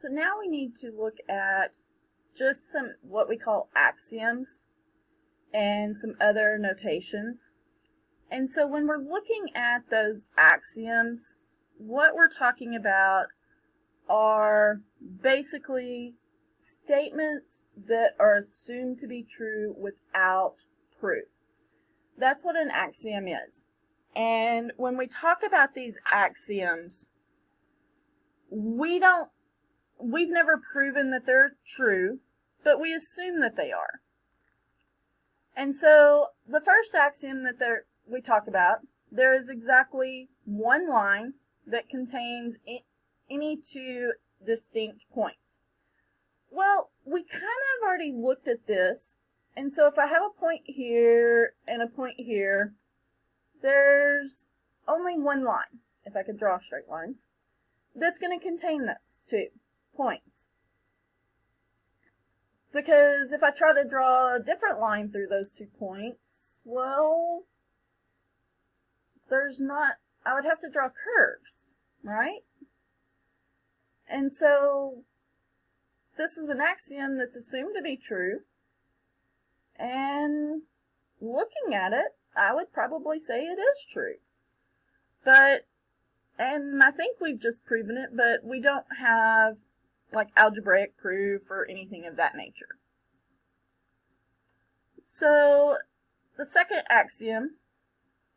So now we need to look at just some what we call axioms and some other notations. And so when we're looking at those axioms, what we're talking about are basically statements that are assumed to be true without proof. That's what an axiom is. And when we talk about these axioms, we've never proven that they're true, but we assume that they are. And so the first axiom that we talk about, there is exactly one line that contains any two distinct points. Well, we kind of already looked at this, and so if I have a point here and a point here, there's only one line, if I could draw straight lines, that's going to contain those two points. Because if I try to draw a different line through those 2 points, well, I would have to draw curves, right? And so this is an axiom that's assumed to be true, and looking at it, I would probably say it is true. And I think we've just proven it, but we don't have like algebraic proof or anything of that nature. So the second axiom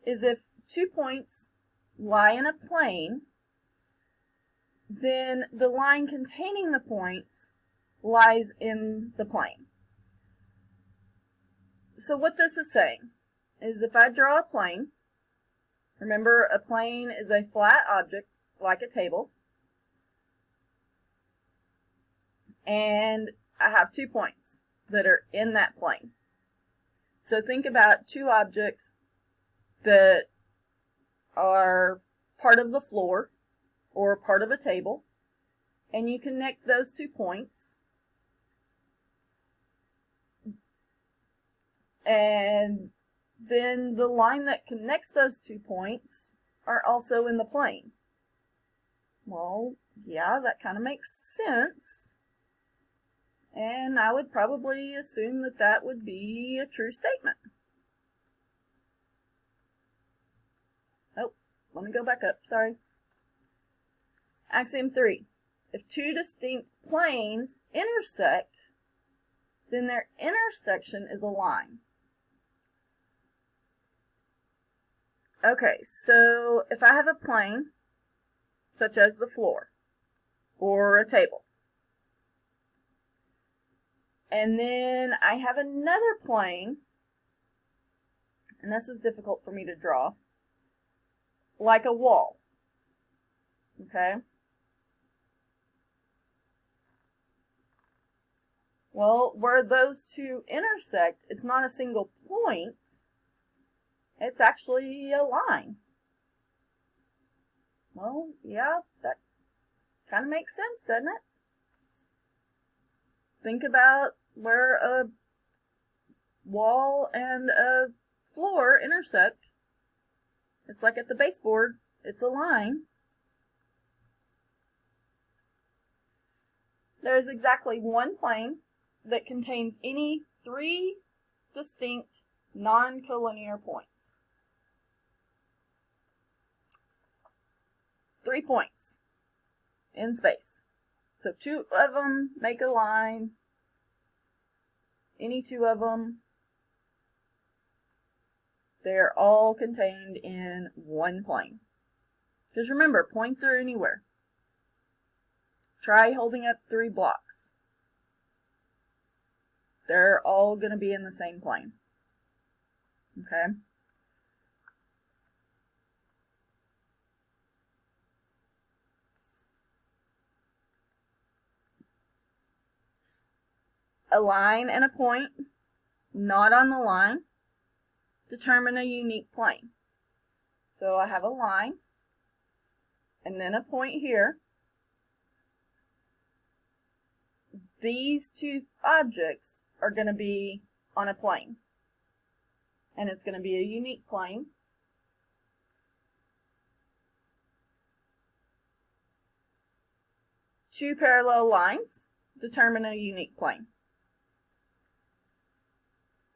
is if 2 points lie in a plane, then the line containing the points lies in the plane. So what this is saying is if I draw a plane, remember a plane is a flat object like a table, and I have 2 points that are in that plane. So think about 2 objects that are part of the floor or part of a table, and you connect those 2 points, and then the line that connects those 2 points are also in the plane. Well, yeah, that kind of makes sense. And I would probably assume that that would be a true statement. Oh, let me go back up, sorry. Axiom 3. If 2 distinct planes intersect, then their intersection is a line. Okay, so if I have a plane, such as the floor, or a table, and then I have another plane, and this is difficult for me to draw, like a wall, okay? Well, where those two intersect, it's not a single point, it's actually a line. Well, yeah, that kind of makes sense, doesn't it? Think about where a wall and a floor intersect. It's like at the baseboard, it's a line. There's exactly one plane that contains any 3 distinct non-collinear points. 3 points in space. So 2 of them make a line. Any 2 of them, they're all contained in one plane. Because remember, points are anywhere. Try holding up 3 blocks. They're all going to be in the same plane. Okay? A line and a point, not on the line, determine a unique plane. So I have a line, and then a point here. These 2 objects are going to be on a plane, and it's going to be a unique plane. two parallel lines determine a unique plane.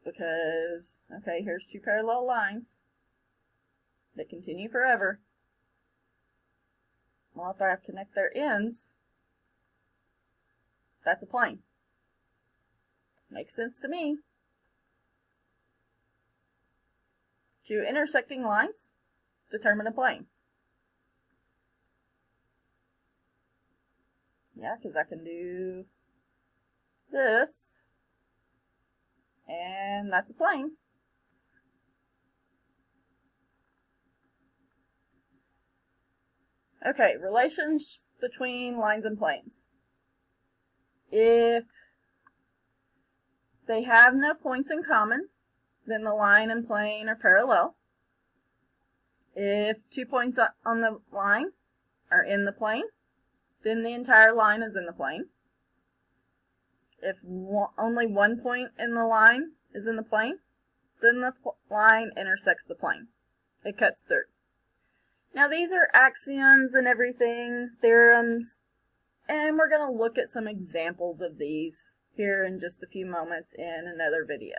Because, okay, here's two parallel lines that continue forever. Well, if I connect their ends, that's a plane. Makes sense to me. Two intersecting lines determine a plane. Yeah, because I can do this, and that's a plane. Okay, relations between lines and planes. If they have no points in common, then the line and plane are parallel. If 2 points on the line are in the plane, then the entire line is in the plane. If only 1 point in the line is in the plane, then the line intersects the plane. It cuts through. Now these are axioms and everything, theorems, and we're going to look at some examples of these here in just a few moments in another video.